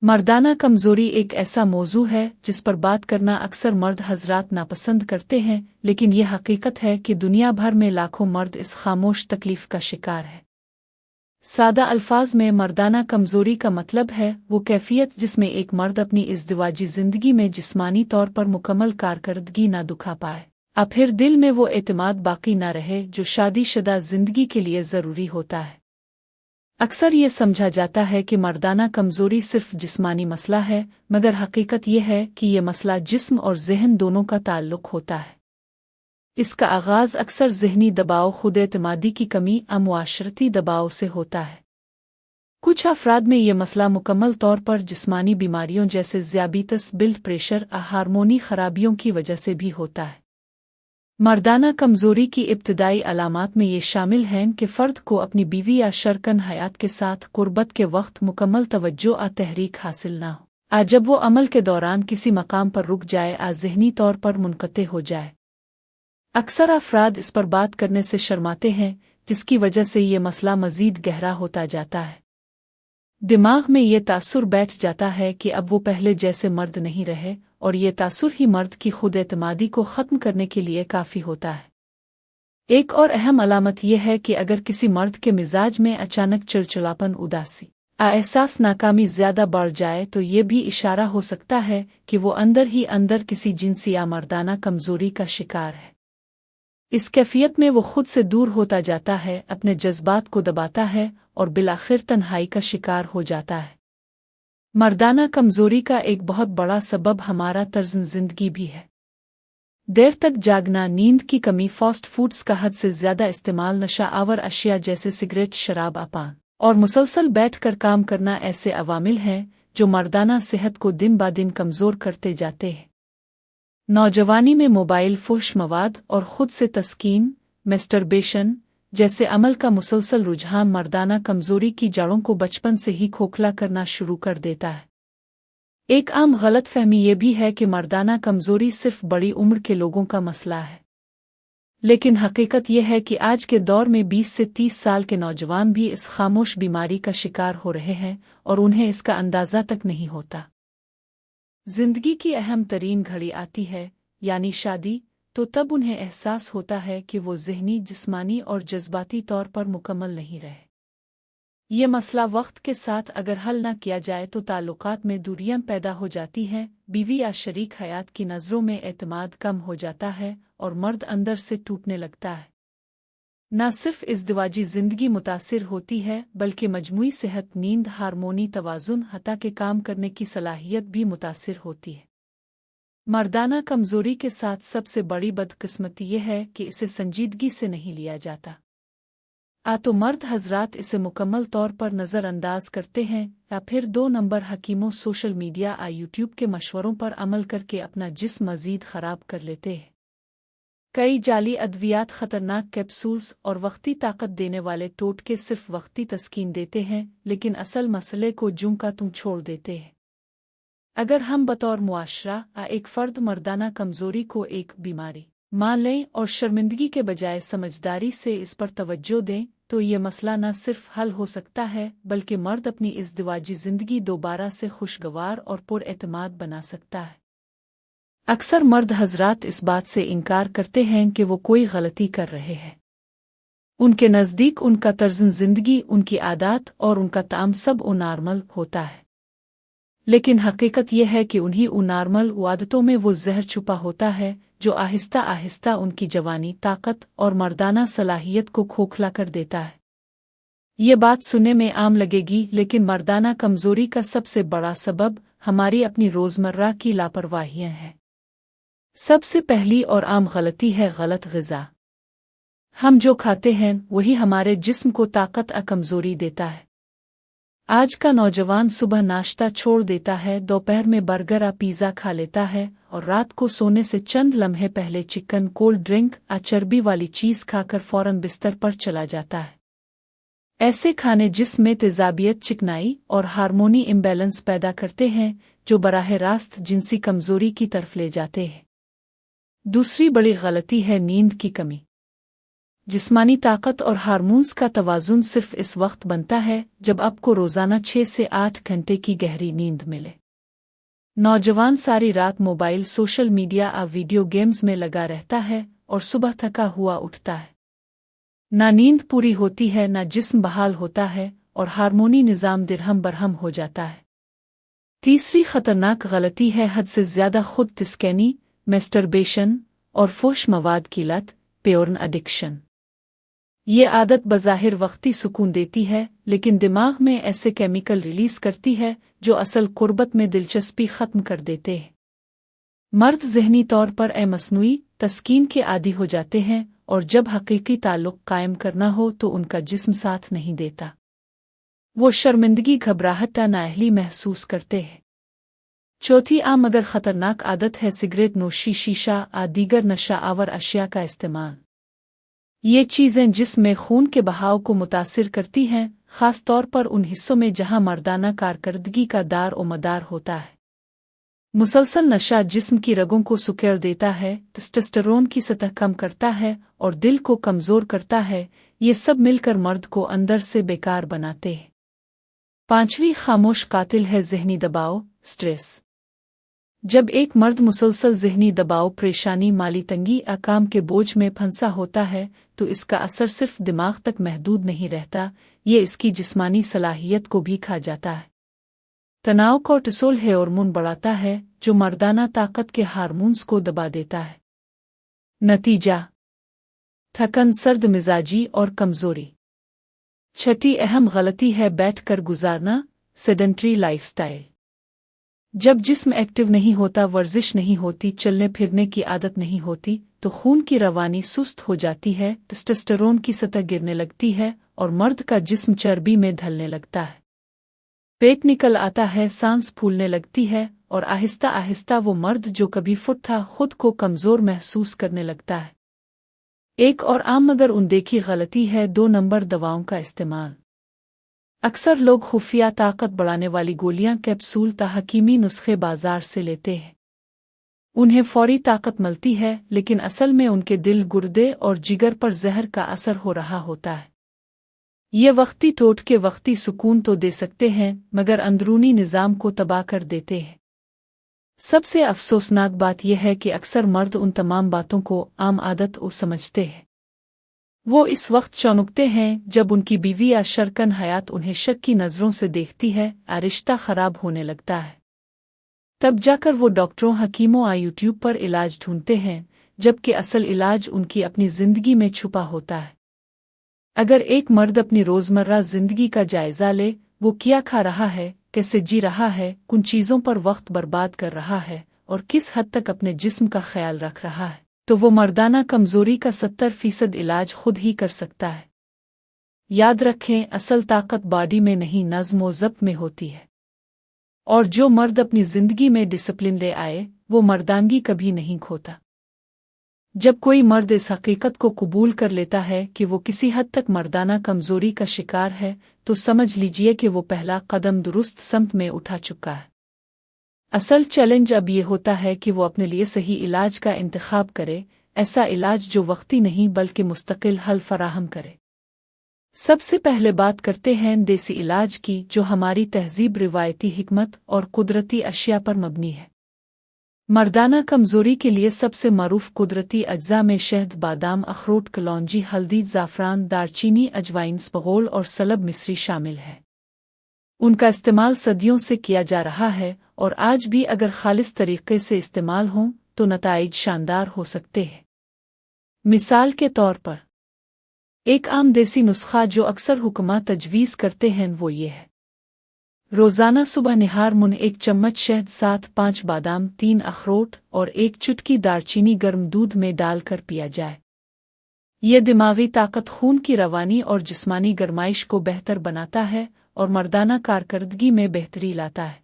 मर्दाना कमज़ोरी एक ऐसा मौजू है जिस पर बात करना अक्सर मर्द हजरात नापसंद करते हैं, लेकिन यह हकीकत है कि दुनिया भर में लाखों मर्द इस खामोश तकलीफ का शिकार है। सादा अल्फाज में मर्दाना कमज़ोरी का मतलब है वो कैफियत जिसमें एक मर्द अपनी इज़्दिवाजी ज़िंदगी में जिस्मानी तौर पर मुकम्मल कारकर्दगी ना दिखा पाए, अब फिर दिल में वो एतमाद बाकी ना रहे जो शादीशुदा ज़िंदगी के लिए ज़रूरी होता है। अक्सर ये समझा जाता है कि मर्दाना कमज़ोरी सिर्फ जिस्मानी मसला है, मगर हकीकत यह है कि ये मसला जिस्म और ज़हन दोनों का ताल्लुक़ होता है। इसका आगाज़ अक्सर ज़हनी दबाव, खुद-एतमादी की कमी या मुआशरती दबाव से होता है। कुछ अफराद में ये मसला मुकम्मल तौर पर जिस्मानी बीमारियों जैसे ज़ियाबितस, ब्लड प्रेशर या हार्मोनी खराबियों की वजह से भी होता है। मर्दाना कमज़ोरी की इब्तिदाई अलामात में ये शामिल हैं कि फ़र्द को अपनी बीवी या शरकन हयात के साथ कुर्बत के वक्त मुकम्मल तवज्जो या तहरीक हासिल ना हो, आ जब वो अमल के दौरान किसी मकाम पर रुक जाए या ज़हनी तौर पर मुनक़ते हो जाए। अक्सर अफराद इस पर बात करने से शर्माते हैं, जिसकी वजह से ये मसला मज़ीद गहरा होता जाता है। दिमाग में ये तासुर बैठ जाता है कि अब वो पहले जैसे मर्द नहीं रहे, और ये तासुर ही मर्द की खुद-एतमादी को ख़त्म करने के लिए काफ़ी होता है। एक और अहम अलामत यह है कि अगर किसी मर्द के मिजाज में अचानक चिड़चिड़ापन, उदासी या एहसास नाकामी ज़्यादा बढ़ जाए, तो ये भी इशारा हो सकता है कि वो अंदर ही अंदर किसी जिनसी या मर्दाना कमज़ोरी का शिकार है। इस कैफियत में वो खुद से दूर होता जाता है, अपने जज्बात को दबाता है और बिलाखिर तन्हाई का शिकार हो जाता है। मर्दाना कमज़ोरी का एक बहुत बड़ा सबब हमारा तर्ज़ ज़िंदगी भी है। देर तक जागना, नींद की कमी, फास्ट फूड्स का हद से ज़्यादा इस्तेमाल, नशा आवर अशिया जैसे सिगरेट, शराब, पान और मुसलसल बैठकर काम करना ऐसे अवामिल हैं जो मर्दाना सेहत को दिन ब दिन कमज़ोर करते जाते हैं। नौजवानी में मोबाइल, फुहश मवाद और खुद से तस्कीन, मैस्टरबेशन जैसे अमल का मुसलसल रुझान मर्दाना कमज़ोरी की जड़ों को बचपन से ही खोखला करना शुरू कर देता है। एक आम गलतफहमी ये भी है कि मर्दाना कमज़ोरी सिर्फ बड़ी उम्र के लोगों का मसला है, लेकिन हकीकत यह है कि आज के दौर में 20 से 30 साल के नौजवान भी इस खामोश बीमारी का शिकार हो रहे हैं और उन्हें इसका अंदाज़ा तक नहीं होता। जिंदगी की अहम तरीन घड़ी आती है, यानी शादी, तो तब उन्हें एहसास होता है कि वो ज़हनी, जिस्मानी और जज्बाती तौर पर मुकम्मल नहीं रहे। ये मसला वक्त के साथ अगर हल न किया जाए तो ताल्लुकात में दूरियां पैदा हो जाती हैं, बीवी या शरीक हयात की नज़रों में एतमाद कम हो जाता है और मर्द अंदर से टूटने लगता है। न सिर्फ इज़्दिवाजी ज़िंदगी मुतासिर होती है, बल्कि मजमूई सेहत, नींद, हार्मोनी तवाज़ुन, हत्ता के काम करने की सलाहियत भी मुतासिर होती है। मर्दाना कमज़ोरी के साथ सबसे बड़ी बदकिस्मती यह है कि इसे संजीदगी से नहीं लिया जाता। तो मर्द हजरात इसे मुकम्मल तौर पर नज़रअंदाज करते हैं या फिर 2 नंबर हकीमों, सोशल मीडिया या यूट्यूब के मशवरों पर अमल करके अपना जिस्म मज़ीद ख़राब कर लेते हैं। कई जाली अद्वियात, ख़तरनाक कैप्सूल्स और वक्ती ताकत देने वाले टोटके सिर्फ वक्ती तस्कीन देते हैं, लेकिन असल मसले को जूं का तुम छोड़ देते हैं। अगर हम बतौर मुआशरा एक फ़र्द मर्दाना कमज़ोरी को एक बीमारी मान लें और शर्मिंदगी के बजाय समझदारी से इस पर तवज्जो दें, तो ये मसला न सिर्फ हल हो सकता है, बल्कि मर्द अपनी इज़्दिवाजी ज़िंदगी दोबारा से खुशगवार और पुरएतमाद बना सकता है। अक्सर मर्द हजरात इस बात से इनकार करते हैं कि वो कोई गलती कर रहे हैं। उनके नज़दीक उनका तर्ज़ ज़िंदगी, उनकी आदत और उनका ताम सब नॉर्मल होता है, लेकिन हकीकत यह है कि उन्हीं नॉर्मल आदतों में वो जहर छुपा होता है जो आहिस्ता आहिस्ता उनकी जवानी, ताकत और मर्दाना सलाहियत को खोखला कर देता है। ये बात सुनने में आम लगेगी, लेकिन मर्दाना कमज़ोरी का सबसे बड़ा सबब हमारी अपनी रोज़मर्रा की लापरवाहियाँ हैं। सबसे पहली और आम गलती है गलत ग़िज़ा। हम जो खाते हैं वही हमारे जिस्म को ताकत कमज़ोरी देता है। आज का नौजवान सुबह नाश्ता छोड़ देता है, दोपहर में बर्गर या पिज़्ज़ा खा लेता है और रात को सोने से चंद लम्हे पहले चिकन, कोल्ड ड्रिंक या चर्बी वाली चीज़ खाकर फ़ौरन बिस्तर पर चला जाता है। ऐसे खाने जिस्म में तेज़ाबियत, चिकनाई और हार्मोनी इम्बैलेंस पैदा करते हैं, जो बराह रास्त जिनसी कमज़ोरी की तरफ ले जाते हैं। दूसरी बड़ी गलती है नींद की कमी। जिस्मानी ताकत और हार्मोन्स का तवाज़ुन सिर्फ इस वक्त बनता है जब आपको रोज़ाना 6 से 8 घंटे की गहरी नींद मिले। नौजवान सारी रात मोबाइल, सोशल मीडिया और वीडियो गेम्स में लगा रहता है और सुबह थका हुआ उठता है। ना नींद पूरी होती है, ना जिस्म बहाल होता है और हार्मोनी निज़ाम दिरहम बरहम हो जाता है। तीसरी खतरनाक गलती है हद से ज़्यादा खुद तिस्कैनी, मैस्टरबेशन और फोश मवाद की लत, पोर्न एडिक्शन। ये आदत बज़ाहिर वक्ती सुकून देती है, लेकिन दिमाग में ऐसे केमिकल रिलीज करती है जो असल कुर्बत में दिलचस्पी ख़त्म कर देते हैं। मर्द ज़हनी तौर पर मसनूई तस्कीन के आदी हो जाते हैं और जब हकीकी ताल्लुक़ कायम करना हो तो उनका जिस्म साथ नहीं देता। वो शर्मिंदगी, घबराहट या नाअहली महसूस करते हैं। चौथी आम मगर ख़तरनाक आदत है सिगरेट नोशी, शीशा और दीगर नशा आवर अशिया का इस्तेमाल। ये चीज़ें जिस्म में खून के बहाव को मुतासिर करती हैं, ख़ास तौर पर उन हिस्सों में जहां मर्दाना कारकर्दगी का दार ओ मदार होता है। मुसलसल नशा जिस्म की रगों को सुकेड़ देता है, टेस्टोस्टेरोन की सतह कम करता है और दिल को कमज़ोर करता है। ये सब मिलकर मर्द को अंदर से बेकार बनाते हैं। पांचवी खामोश कातिल है ज़हनी दबाव, स्ट्रेस। जब एक मर्द मुसलसल ज़हनी दबाव, परेशानी, माली तंगी या काम के बोझ में फंसा होता है तो इसका असर सिर्फ दिमाग तक महदूद नहीं रहता, ये इसकी जिस्मानी सलाहियत को भी खा जाता है। तनाव कोर्टिसोल हार्मोन बढ़ाता है जो मर्दाना ताकत के हार्मोन्स को दबा देता है। नतीजा: थकन, सर्द मिजाजी और कमज़ोरी। छठी अहम गलती है बैठकर गुजारना, सेडेंट्री लाइफस्टाइल। जब जिस्म एक्टिव नहीं होता, वर्जिश नहीं होती, चलने फिरने की आदत नहीं होती, तो खून की रवानी सुस्त हो जाती है, टेस्टोस्टेरोन की सतह गिरने लगती है और मर्द का जिस्म चर्बी में ढलने लगता है। पेट निकल आता है, सांस फूलने लगती है और आहिस्ता आहिस्ता वो मर्द जो कभी फिट था खुद को कमज़ोर महसूस करने लगता है। एक और आम मगर अनदेखी गलती है 2 नंबर दवाओं का इस्तेमाल। अक्सर लोग खुफिया ताकत बढ़ाने वाली गोलियां, कैप्सूल ता हकीमी नुस्खे बाजार से लेते हैं। उन्हें फौरी ताकत मिलती है, लेकिन असल में उनके दिल, गुर्दे और जिगर पर जहर का असर हो रहा होता है। ये वक्ती टोटके वक्ती सुकून तो दे सकते हैं मगर अंदरूनी निज़ाम को तबाह कर देते हैं। सबसे अफसोसनाक बात यह है कि अक्सर मर्द उन तमाम बातों को आम आदत ओ समझते हैं। वो इस वक्त चौंकते हैं जब उनकी बीवी या शरकन हयात उन्हें शक की नज़रों से देखती है और रिश्ता ख़राब होने लगता है। तब जाकर वो डॉक्टरों, हकीमों या यूट्यूब पर इलाज ढूंढते हैं, जबकि असल इलाज उनकी अपनी ज़िंदगी में छुपा होता है। अगर एक मर्द अपनी रोज़मर्रा ज़िंदगी का जायज़ा ले, वो क्या खा रहा है, कैसे जी रहा है, किन चीज़ों पर वक्त बर्बाद कर रहा है और किस हद तक अपने जिस्म का ख्याल रख रहा है, तो वो मर्दाना कमज़ोरी का 70% इलाज खुद ही कर सकता है। याद रखें, असल ताकत बॉडी में नहीं, नज़्म व ज़ब्त में होती है। और जो मर्द अपनी ज़िंदगी में डिसिप्लिन ले आए, वो मर्दानगी कभी नहीं खोता। जब कोई मर्द इस हकीकत को कबूल कर लेता है कि वो किसी हद तक मर्दाना कमज़ोरी का शिकार है, तो समझ लीजिए कि वो पहला कदम दुरुस्त समत में उठा चुका है। असल चैलेंज अब ये होता है कि वो अपने लिए सही इलाज का इंतखाब करे, ऐसा इलाज जो वक्ती नहीं बल्कि मुस्तकिल हल फराहम करे। सबसे पहले बात करते हैं देसी इलाज की, जो हमारी तहज़ीब, रिवायती हिकमत और कुदरती अशिया पर मबनी है। मर्दाना कमज़ोरी के लिए सबसे मरूफ कुदरती अज्जा में शहद, बादाम, अखरोट, कलौंजी, हल्दी, ज़ाफ़रान, दारचीनी, अजवाइन, स्पगोल और सलब मिस्री शामिल है। उनका इस्तेमाल सदियों से किया जा रहा है और आज भी अगर खालिस तरीके से इस्तेमाल हों तो नताइज शानदार हो सकते हैं। मिसाल के तौर पर एक आम देसी नुस्खा जो अक्सर हुक्मा तजवीज़ करते हैं वो ये है: रोज़ाना सुबह निहार मुन 1 चम्मच शहद, 7-5 बादाम, 3 अखरोट और 1 चुटकी दारचीनी गर्म दूध में डालकर पिया जाए। ये दिमागी ताकत, खून की रवानी और जिस्मानी गरमाइश को बेहतर बनाता है और मर्दाना कारकर्दगी में बेहतरी लाता है।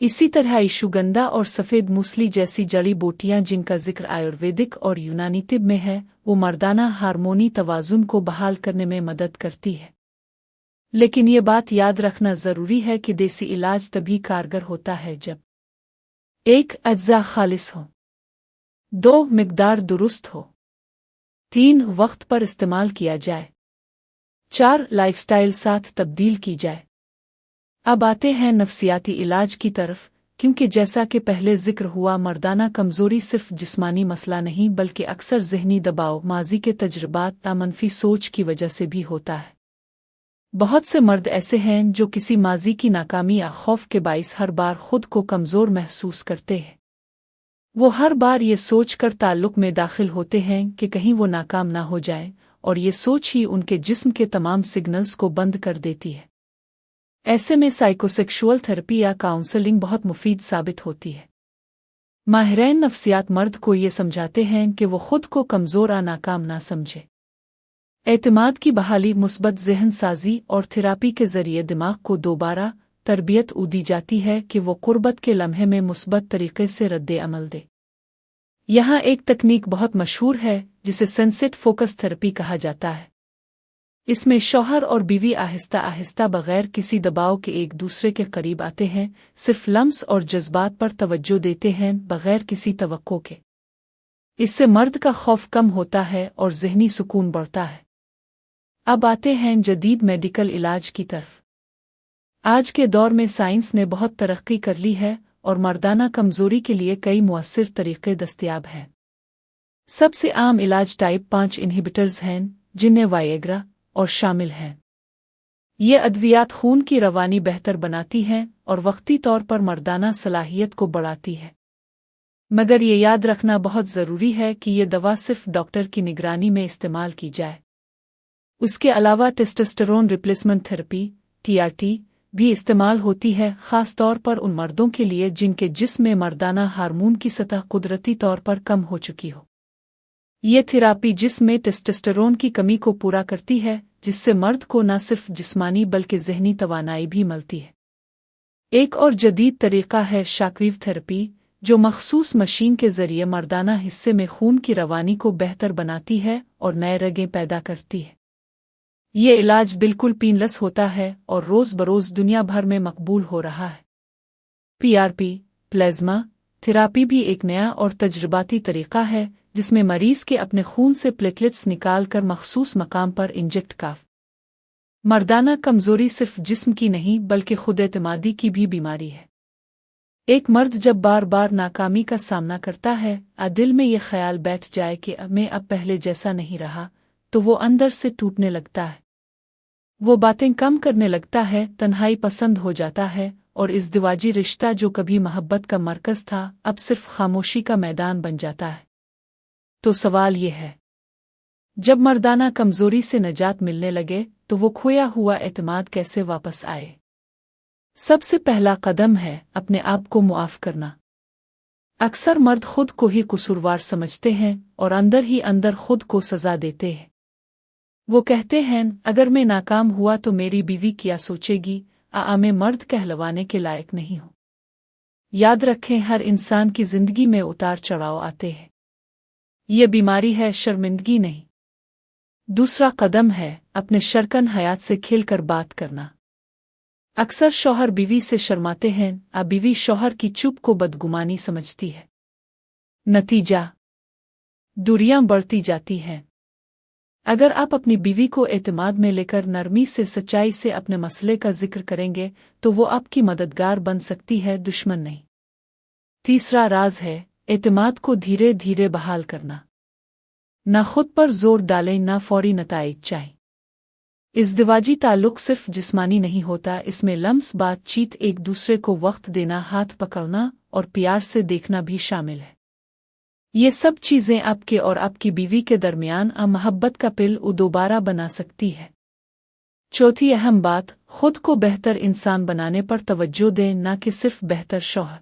इसी तरह इशुगंधा और सफ़ेद मूसली जैसी जड़ी बूटियां, जिनका जिक्र आयुर्वेदिक और यूनानी तिब में है, वो मर्दाना हार्मोनी तवाज़ुन को बहाल करने में मदद करती है। लेकिन ये बात याद रखना ज़रूरी है कि देसी इलाज तभी कारगर होता है जब 1. अज्जा खालिस हो, 2. मिकदार दुरुस्त हो, 3 वक्त पर इस्तेमाल किया जाए। 4 लाइफस्टाइल साथ तब्दील की जाए। अब आते हैं नफ्सियाती इलाज की तरफ, क्योंकि जैसा कि पहले जिक्र हुआ, मर्दाना कमजोरी सिर्फ जिस्मानी मसला नहीं बल्कि अक्सर जहनी दबाव, माजी के तजुर्बात या मनफी सोच की वजह से भी होता है। बहुत से मर्द ऐसे हैं जो किसी माजी की नाकामी या खौफ के बाइस हर बार खुद को कमजोर महसूस करते हैं। वो हर बार ये सोच कर ताल्लुक में दाखिल होते हैं कि कहीं वो नाकाम ना हो जाए, और ये सोच ही उनके जिस्म के तमाम सिग्नल्स को बंद कर देती है। ऐसे में साइकोसेक्सुअल थेरेपी या काउंसलिंग बहुत मुफीद साबित होती है। माहिरीन नफ्सियात मर्द को ये समझाते हैं कि वो खुद को कमज़ोर या नाकाम ना समझे। एतमाद की बहाली, मुस्बत ज़हन साजी और थेरापी के ज़रिए दिमाग को दोबारा तरबियत दी जाती है कि वो कुर्बत के लम्हे में मुस्बत तरीके से रद्द अमल दे। यहाँ एक तकनीक बहुत मशहूर है जिसे सनसेट फोकस थेरेपी कहा जाता है। इसमें शौहर और बीवी आहिस्ता आहिस्ता बगैर किसी दबाव के एक दूसरे के करीब आते हैं, सिर्फ लम्स और जज्बात पर तवज्जो देते हैं बगैर किसी तवक्को के। इससे मर्द का खौफ कम होता है और ज़हनी सुकून बढ़ता है। अब आते हैं जदीद मेडिकल इलाज की तरफ। आज के दौर में साइंस ने बहुत तरक्की कर ली है और मर्दाना कमजोरी के लिए कई मुअस्सिर तरीके दस्तयाब हैं। सबसे आम इलाज टाइप 5 इन्हिबिटर्स हैं, जिनमें वायेग्रा और शामिल हैं। ये अद्वियात खून की रवानी बेहतर बनाती हैं और वक्ती तौर पर मर्दाना सलाहियत को बढ़ाती है। मगर ये याद रखना बहुत ज़रूरी है कि ये दवा सिर्फ डॉक्टर की निगरानी में इस्तेमाल की जाए। उसके अलावा टेस्टोस्टेरोन रिप्लेसमेंट थेरेपी (TRT) भी इस्तेमाल होती है, ख़ास तौर पर उन मर्दों के लिए जिनके जिस्म में मर्दाना हार्मोन की सतह कुदरती तौर पर कम हो चुकी हो। ये थेरापी जिस्म में टेस्टोस्टेरोन की कमी को पूरा करती है, जिससे मर्द को न सिर्फ जिस्मानी बल्कि ज़हनी तवानाई भी मिलती है। एक और जदीद तरीक़ा है शॉकवेव थेरेपी, जो मखसूस मशीन के ज़रिए मर्दाना हिस्से में खून की रवानी को बेहतर बनाती है और नए रगें पैदा करती है। ये इलाज बिल्कुल पेनलेस होता है और रोज़ बरोज़ दुनिया भर में मकबूल हो रहा है। PRP प्लाज्मा थेरापी भी एक नया और तजर्बाती तरीक़ा है, जिसमें मरीज़ के अपने खून से प्लेटलेट्स निकाल कर मखसूस मकाम पर इंजेक्ट काफ। मर्दाना कमज़ोरी सिर्फ जिस्म की नहीं बल्कि खुद-एतमादी की भी बीमारी है। एक मर्द जब बार बार नाकामी का सामना करता है, दिल में ये ख्याल बैठ जाए कि मैं अब पहले जैसा नहीं रहा, तो वो अंदर से टूटने लगता है। वो बातें कम करने लगता है, तन्हाई पसंद हो जाता है, और इज़्दिवाजी रिश्ता जो कभी मोहब्बत का मरकज़ था, अब सिर्फ खामोशी का मैदान बन जाता है। तो सवाल ये है, जब मर्दाना कमज़ोरी से निजात मिलने लगे तो वो खोया हुआ एतमाद कैसे वापस आए? सबसे पहला कदम है अपने आप को मुआफ़ करना। अक्सर मर्द खुद को ही कसूरवार समझते हैं और अंदर ही अंदर खुद को सज़ा देते हैं। वो कहते हैं, अगर मैं नाकाम हुआ तो मेरी बीवी क्या सोचेगी, मैं मर्द कहलवाने के लायक नहीं हूँ। याद रखें, हर इंसान की ज़िंदगी में उतार चढ़ाव आते हैं। ये बीमारी है, शर्मिंदगी नहीं। दूसरा कदम है अपने शर्कन हयात से खिलकर बात करना। अक्सर शौहर बीवी से शर्माते हैं, बीवी शौहर की चुप को बदगुमानी समझती है। नतीजा, दूरियां बढ़ती जाती हैं। अगर आप अपनी बीवी को एतमाद में लेकर नरमी से, सच्चाई से अपने मसले का जिक्र करेंगे तो वो आपकी मददगार बन सकती है, दुश्मन नहीं। तीसरा राज है एतमाद को धीरे धीरे बहाल करना। ना खुद पर जोर डालें, ना फौरी नताइज चाहें। इज़्दिवाजी ताल्लुक सिर्फ जिस्मानी नहीं होता, इसमें लम्स, बातचीत, एक दूसरे को वक्त देना, हाथ पकड़ना और प्यार से देखना भी शामिल है। ये सब चीज़ें आपके और आपकी बीवी के दरमियान मोहब्बत का पिल दोबारा बना सकती है। चौथी अहम बात, खुद को बेहतर इंसान बनाने पर तवज्जो दें, ना कि सिर्फ बेहतर शौहर।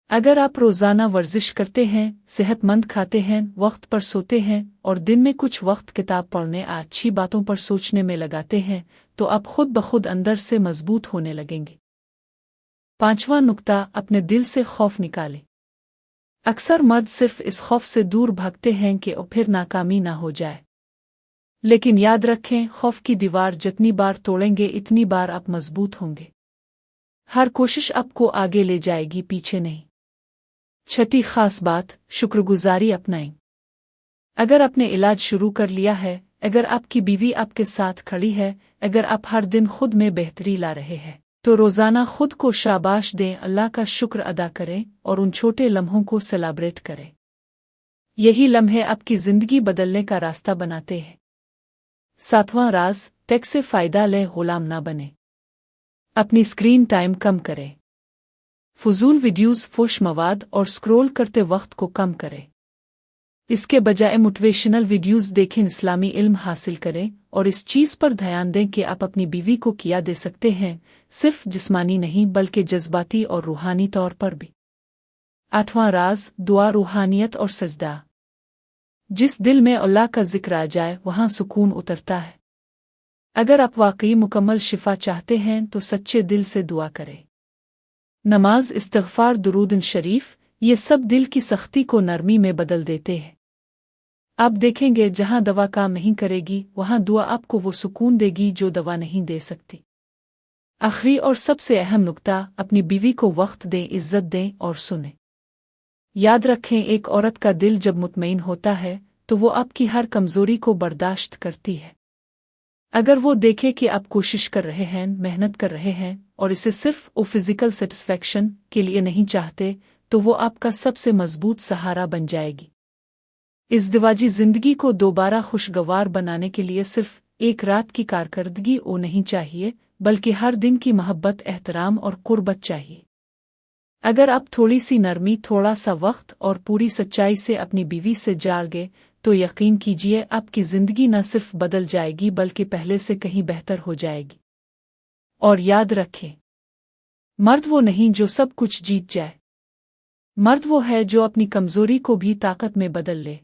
अगर आप रोज़ाना वर्जिश करते हैं, सेहतमंद खाते हैं, वक्त पर सोते हैं और दिन में कुछ वक्त किताब पढ़ने, अच्छी बातों पर सोचने में लगाते हैं, तो आप खुद ब खुद अंदर से मजबूत होने लगेंगे। पांचवा नुक्ता, अपने दिल से खौफ निकालें। अक्सर मर्द सिर्फ इस खौफ से दूर भागते हैं कि फिर नाकामी ना हो जाए। लेकिन याद रखें, खौफ की दीवार जितनी बार तोड़ेंगे इतनी बार आप मजबूत होंगे। हर कोशिश आपको आगे ले जाएगी, पीछे नहीं। छठी खास बात, शुक्रगुजारी अपनाएं। अगर आपने इलाज शुरू कर लिया है, अगर आपकी बीवी आपके साथ खड़ी है, अगर आप हर दिन खुद में बेहतरी ला रहे हैं, तो रोज़ाना खुद को शाबाश दें, अल्लाह का शुक्र अदा करें और उन छोटे लम्हों को सेलिब्रेट करें। यही लम्हे आपकी ज़िंदगी बदलने का रास्ता बनाते हैं। 7वां राज, टेक से फ़ायदा ले, गुलाम ना बने। अपनी स्क्रीन टाइम कम करें। फजूल वीडियोस, फुश मवाद और स्क्रॉल करते वक्त को कम करें। इसके बजाय मोटिवेशनल वीडियोस देखें, इस्लामी इल्म हासिल करें और इस चीज़ पर ध्यान दें कि आप अपनी बीवी को क्या दे सकते हैं, सिर्फ जिस्मानी नहीं बल्कि जज्बाती और रूहानी तौर पर भी। 8वां राज, दुआ, रूहानियत और सजदा। जिस दिल में अल्लाह का जिक्र आ जाए वहाँ सुकून उतरता है। अगर आप वाकई मुकम्मल शिफा चाहते हैं तो सच्चे दिल से दुआ करें। नमाज, इस्तिग़फ़ार, दुरूद शरीफ, ये सब दिल की सख्ती को नरमी में बदल देते हैं। आप देखेंगे जहाँ दवा काम नहीं करेगी वहाँ दुआ आपको वो सुकून देगी जो दवा नहीं दे सकती। आखिरी और सबसे अहम नुक्ता, अपनी बीवी को वक्त दें, इज्जत दें और सुनें। याद रखें, एक औरत का दिल जब मुतमईन होता है तो वो आपकी हर कमज़ोरी को बर्दाश्त करती है। अगर वो देखे कि आप कोशिश कर रहे हैं, मेहनत कर रहे हैं और इसे सिर्फ वो फिजिकल सेटिस्फैक्शन के लिए नहीं चाहते, तो वो आपका सबसे मजबूत सहारा बन जाएगी। इस दिवाजी जिंदगी को दोबारा खुशगवार बनाने के लिए सिर्फ एक रात की कारकर्दगी वो नहीं चाहिए, बल्कि हर दिन की मोहब्बत, एहतराम और कुर्बत चाहिए। अगर आप थोड़ी सी नरमी, थोड़ा सा वक्त और पूरी सच्चाई से अपनी बीवी से जाओगे तो यकीन कीजिए आपकी जिंदगी न सिर्फ बदल जाएगी बल्कि पहले से कहीं बेहतर हो जाएगी। और याद रखें, मर्द वो नहीं जो सब कुछ जीत जाए, मर्द वो है जो अपनी कमजोरी को भी ताकत में बदल ले।